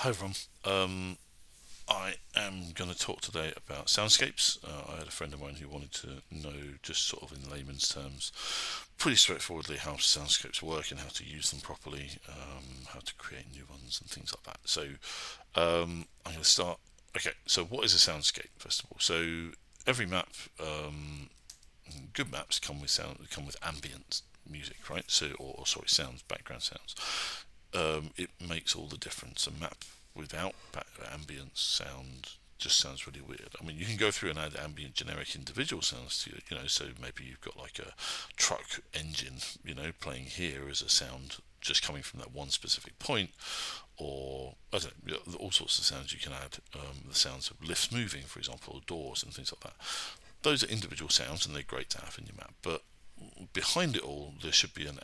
Hi everyone. I am going to talk today about soundscapes. I had a friend of mine who wanted to know, just sort of in layman's terms, pretty straightforwardly how soundscapes work and how to use them properly, how to create new ones and things like that. So I'm going to start. Okay, so what is a soundscape first of all? So every map, good maps come with ambient music, right? So or sorry, sounds, background sounds. It makes all the difference. A map without ambient sound just sounds really weird. I mean, you can go through and add ambient generic individual sounds to it, so maybe you've got like a truck engine, playing here as a sound just coming from that one specific point, or I don't know, all sorts of sounds you can add. The sounds of lifts moving, for example, or doors and things like that. Those are individual sounds and they're great to have in your map, but behind it all, there should be an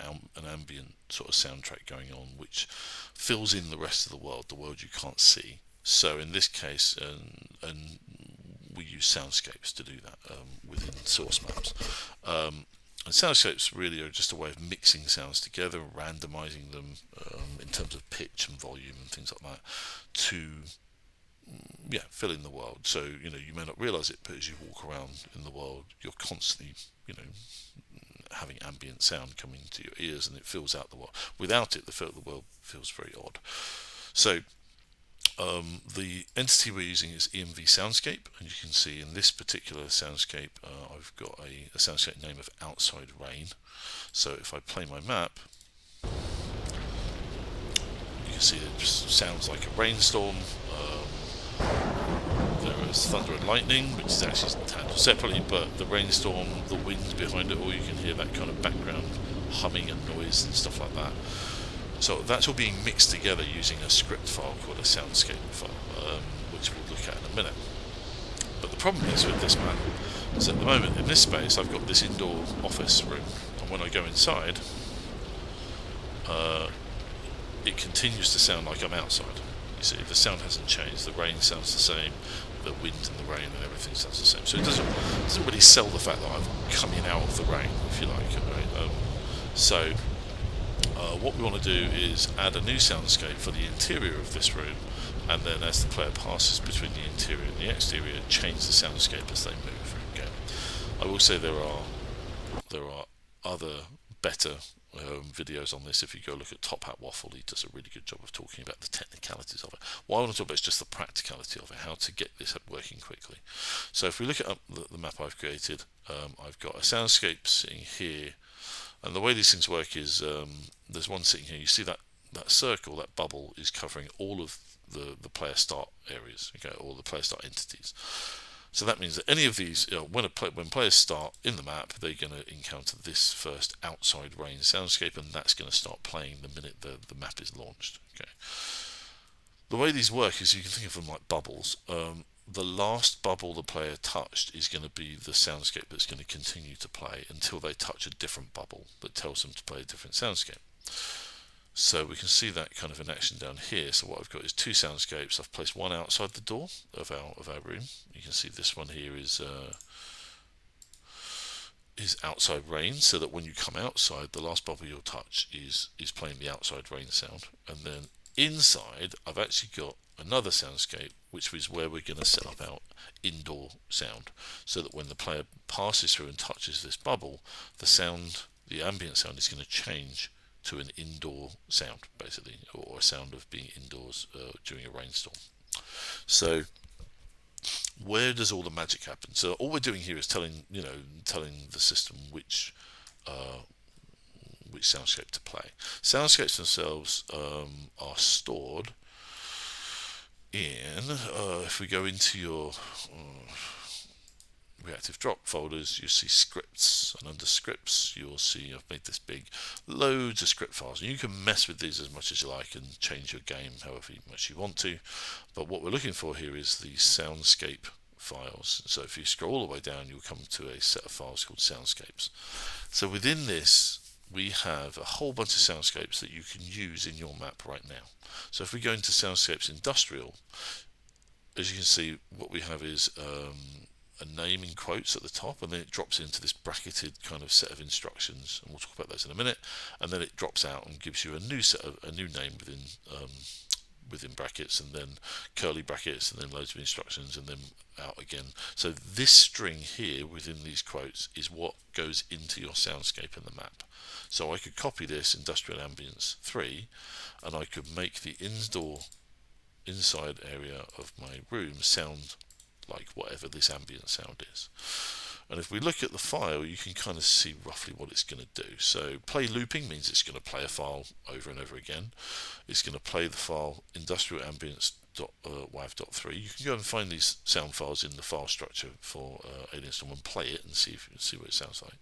ambient sort of soundtrack going on, which fills in the rest of the world you can't see. So in this case, and we use soundscapes to do that within source maps. And soundscapes really are just a way of mixing sounds together, randomizing them in terms of pitch and volume and things like that to fill in the world. So you may not realize it, but as you walk around in the world, you're constantly having ambient sound coming to your ears, and it fills out the world. Without it, the world feels very odd. So the entity we're using is EMV Soundscape, and you can see in this particular soundscape, I've got a soundscape name of Outside Rain. So if I play my map, you can see it just sounds like a rainstorm. There is thunder and lightning, which is actually handled separately, but the rainstorm, the wind behind it all, you can hear that kind of background humming and noise and stuff like that. So that's all being mixed together using a script file called a soundscape file, which we'll look at in a minute. But the problem is with this map is at the moment in this space I've got this indoor office room, and when I go inside, it continues to sound like I'm outside. You see, the sound hasn't changed. The rain sounds the same. The wind and the rain and everything sounds the same. So it doesn't really sell the fact that I'm coming out of the rain, if you like. Right? What we want to do is add a new soundscape for the interior of this room, and then as the player passes between the interior and the exterior, change the soundscape as they move. Okay. I will say there are other better videos on this. If you go look at Top Hat Waffle, he does a really good job of talking about the technicalities of it. What I want to talk about is just the practicality of it, how to get this working quickly. So if we look at the map I've created, I've got a soundscape sitting here, and the way these things work is there's one sitting here. You see that circle, that bubble is covering all of the player start areas, okay, all the player start entities. So that means that any of these, when players start in the map, they're going to encounter this first outside rain soundscape, and that's going to start playing the minute the map is launched. Okay. The way these work is you can think of them like bubbles. The last bubble the player touched is going to be the soundscape that's going to continue to play until they touch a different bubble that tells them to play a different soundscape. So we can see that kind of in action down here. So what I've got is two soundscapes. I've placed one outside the door of our room. You can see this one here is outside rain, so that when you come outside, the last bubble you'll touch is playing the outside rain sound. And then inside, I've actually got another soundscape, which is where we're going to set up our indoor sound, so that when the player passes through and touches this bubble, the ambient sound is going to change to an indoor sound, basically, or a sound of being indoors during a rainstorm. So where does all the magic happen? So all we're doing here is telling the system which soundscape to play. Soundscapes themselves are stored in, if we go into your Reactive drop folders, you see scripts, and under scripts you'll see I've made this big, loads of script files, and you can mess with these as much as you like and change your game however much you want to, but what we're looking for here is the soundscape files. So if you scroll all the way down, you'll come to a set of files called soundscapes. So within this we have a whole bunch of soundscapes that you can use in your map right now. So if we go into soundscapes industrial, as you can see, what we have is a name in quotes at the top, and then it drops into this bracketed kind of set of instructions, and we'll talk about those in a minute. And then it drops out and gives you a new name within brackets, and then curly brackets, and then loads of instructions, and then out again. So this string here within these quotes is what goes into your soundscape in the map. So I could copy this industrial ambience 3, and I could make the inside area of my room sound like whatever this ambient sound is. And if we look at the file, you can kind of see roughly what it's going to do. So play looping means it's going to play a file over and over again. It's going to play the file industrial ambience wav.3. You can go and find these sound files in the file structure for Alien Storm and play it and see what it sounds like.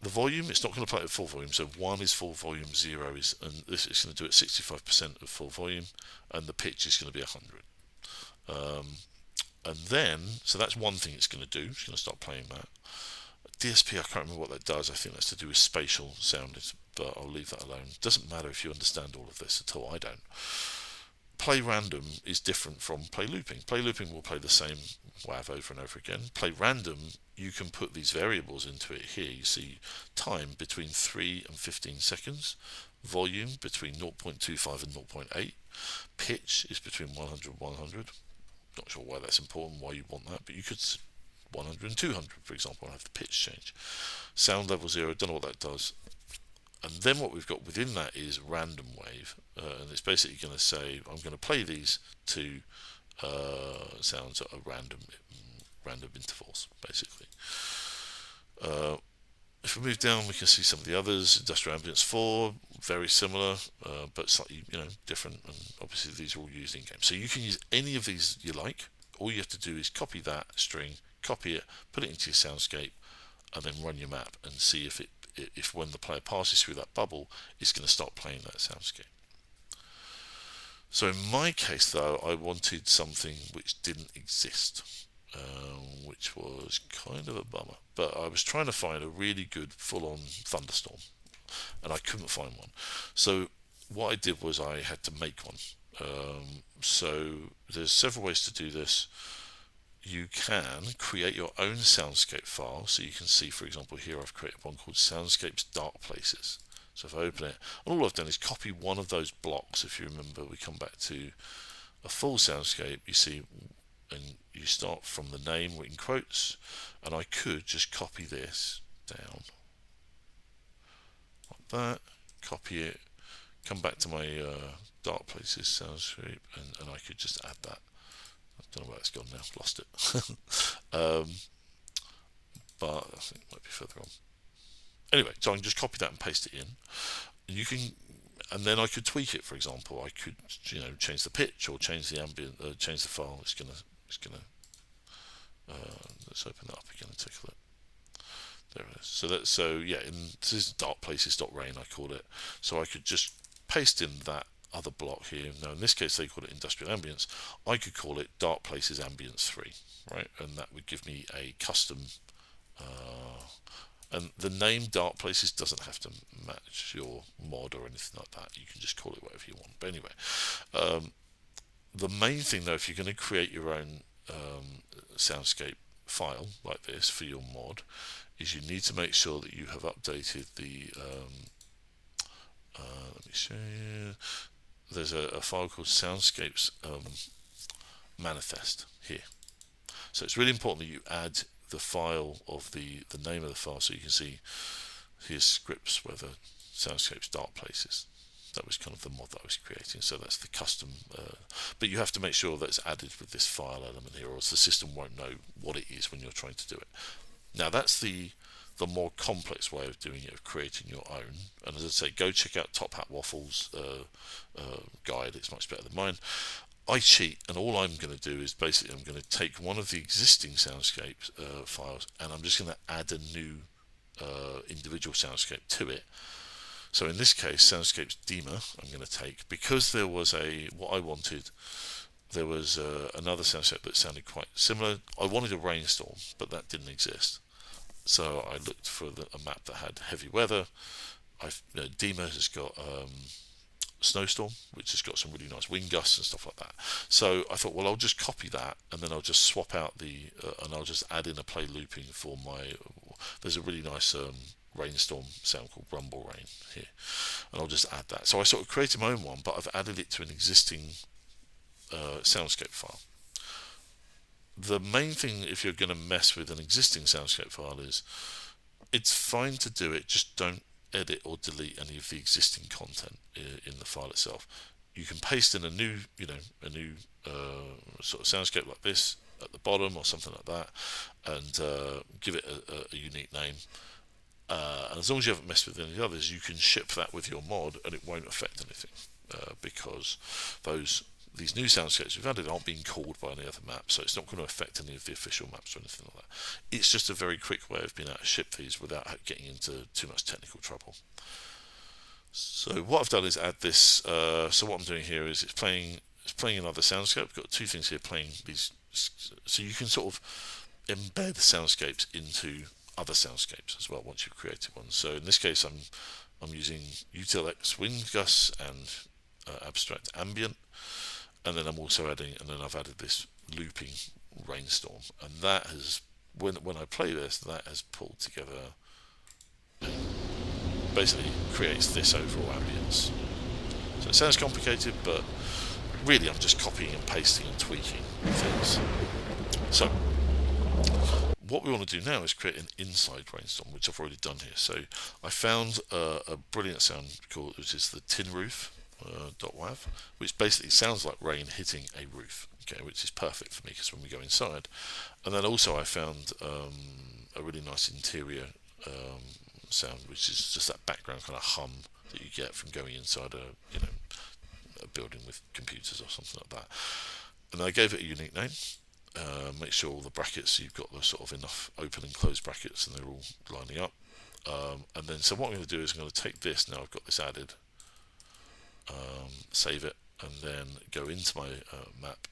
The volume, it's not going to play at full volume, so 1 is full volume, 0 is, and this is going to do it 65% of full volume, and the pitch is going to be 100. And then, so that's one thing it's going to do. It's going to start playing that. DSP, I can't remember what that does. I think that's to do with spatial sound, but I'll leave that alone. It doesn't matter if you understand all of this at all. I don't. Play random is different from play looping. Play looping will play the same WAV over and over again. Play random, you can put these variables into it here. You see time between 3 and 15 seconds. Volume between 0.25 and 0.8. Pitch is between 100 and 100. Not sure why that's important, why you want that, but you could 100 and 200, for example, and have the pitch change. Sound level 0, don't know what that does. And then what we've got within that is random wave, and it's basically going to say, I'm going to play these two sounds at a random intervals, basically. If we move down, we can see some of the others. Industrial Ambience 4, very similar, but slightly different, and obviously these are all used in game. So you can use any of these you like. All you have to do is copy that string, copy it, put it into your soundscape, and then run your map and see if when the player passes through that bubble, it's going to start playing that soundscape. So in my case, though, I wanted something which didn't exist. Which was kind of a bummer, but I was trying to find a really good full-on thunderstorm, and I couldn't find one. So what I did was I had to make one. So there's several ways to do this. You can create your own soundscape file. So you can see, for example, here I've created one called Soundscapes Dark Places. So if I open it, and all I've done is copy one of those blocks. If you remember, we come back to a full soundscape, you see, and you start from the name in quotes, and I could just copy this down like that, copy it, come back to my Dark Places soundscape, and I could just add that. I don't know where it's gone now, lost it. But I think it might be further on. Anyway, so I can just copy that and paste it in. And you can, and then I could tweak it. For example, I could change the pitch or change the ambient, change the file. It's gonna let's open that up again and take a look. There it is. So yeah, this is Dark Places.rain, I called it. So I could just paste in that other block here. Now in this case they call it Industrial Ambience. I could call it Dark Places Ambience 3, right? And that would give me a custom. And the name Dark Places doesn't have to match your mod or anything like that. You can just call it whatever you want. But anyway, the main thing though, if you're going to create your own soundscape file like this for your mod, is you need to make sure that you have updated the let me show you. There's a file called Soundscapes manifest here. So it's really important that you add the file of the name of the file, so you can see here's scripts where the Soundscapes Dark Places. That was kind of the mod that I was creating, so that's the custom, but you have to make sure that it's added with this file element here, or else the system won't know what it is when you're trying to do it. Now that's the more complex way of doing it, of creating your own. And as I say, go check out Top Hat Waffles guide, it's much better than mine. I cheat, and all I'm going to do is basically I'm going to take one of the existing Soundscape files, and I'm just going to add a new individual soundscape to it. So in this case, Soundscapes Dema I'm going to take, because there was what I wanted. There was another soundscape that sounded quite similar. I wanted a rainstorm, but that didn't exist. So I looked for a map that had heavy weather. Dema has got snowstorm, which has got some really nice wind gusts and stuff like that. So I thought, well, I'll just copy that, and then I'll just swap out and I'll just add in a play looping for my. There's a really nice rainstorm sound called Rumble Rain here, and I'll just add that. So I sort of created my own one, but I've added it to an existing soundscape file. The main thing if you're going to mess with an existing soundscape file is it's fine to do it, just don't edit or delete any of the existing content in the file itself. You can paste in a new sort of soundscape like this at the bottom or something like that, and give it a unique name. And as long as you haven't messed with any of the others, you can ship that with your mod and it won't affect anything, because these new soundscapes we've added aren't being called by any other map, so it's not going to affect any of the official maps or anything like that. It's just a very quick way of being able to ship these without getting into too much technical trouble. So what I've done is add this. So what I'm doing here is it's playing another soundscape. I've got two things here playing these, so you can sort of embed soundscapes into other soundscapes as well once you've created one. So in this case, I'm using utilx wind gusts and abstract ambient, and then I'm also adding, and then I've added this looping rainstorm, and that has, when I play this, that has pulled together, basically creates this overall ambience. So it sounds complicated, but really I'm just copying and pasting and tweaking things. So what we want to do now is create an inside rainstorm, which I've already done here. So I found a brilliant sound called, which is the tin roof .wav, which basically sounds like rain hitting a roof, okay, which is perfect for me because when we go inside. And then also I found a really nice interior sound, which is just that background kind of hum that you get from going inside a building with computers or something like that. And I gave it a unique name. Make sure all the brackets, you've got the sort of enough open and closed brackets and they're all lining up. And then so what I'm going to do is I'm going to take this, now I've got this added, save it, and then go into my map,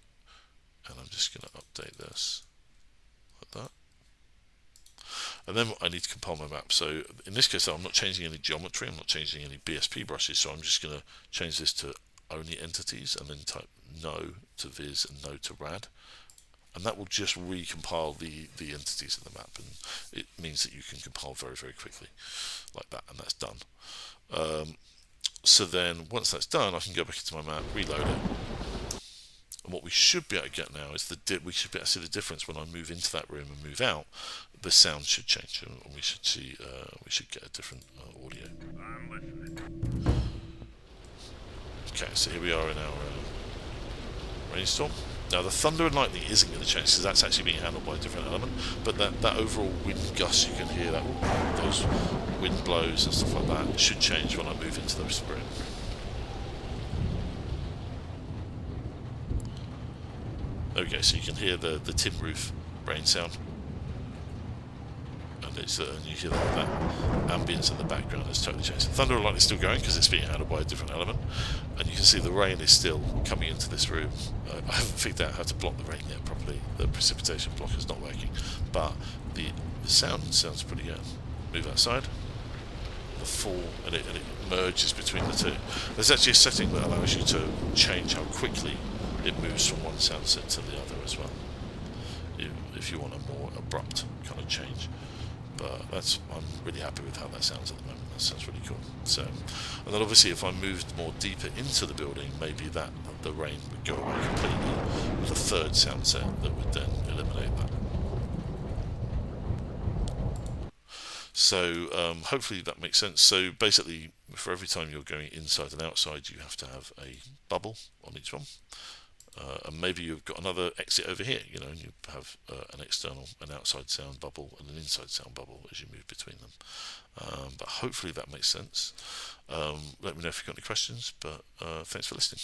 and I'm just going to update this like that. And then I need to compile my map. So in this case, I'm not changing any geometry, I'm not changing any BSP brushes, so I'm just going to change this to only entities, and then type no to viz and no to rad, and that will just recompile the entities in the map, and it means that you can compile very, very quickly like that, and that's done. So then once that's done, I can go back into my map, reload it, and what we should be able to get now is we should be able to see the difference when I move into that room and move out. The sound should change, and we should see we should get a different audio. I'm listening. Okay, so here we are in our rainstorm. Now the thunder and lightning isn't going to change because that's actually being handled by a different element, but that overall wind gust, you can hear that, those wind blows and stuff like that should change when I move into the room. Okay, so you can hear the tin roof rain sound, and you hear that ambience in the background has totally changed. The thunder and lightning is still going because it's being handled by a different element, and you can see the rain is still coming into this room. I haven't figured out how to block the rain yet properly. The precipitation blocker is not working, but the sound sounds pretty good. Move outside, the fall, and it merges between the two. There's actually a setting that allows you to change how quickly it moves from one sound set to the other as well, if you want a more abrupt kind of change. But I'm really happy with how that sounds at the moment. That sounds really cool. So, and then obviously if I moved more deeper into the building, maybe the rain would go away completely with a third sound set that would then eliminate that. So hopefully that makes sense. So basically, for every time you're going inside and outside, you have to have a bubble on each one. And maybe you've got another exit over here, and you have an outside sound bubble and an inside sound bubble as you move between them. But hopefully that makes sense. Let me know if you've got any questions, but thanks for listening.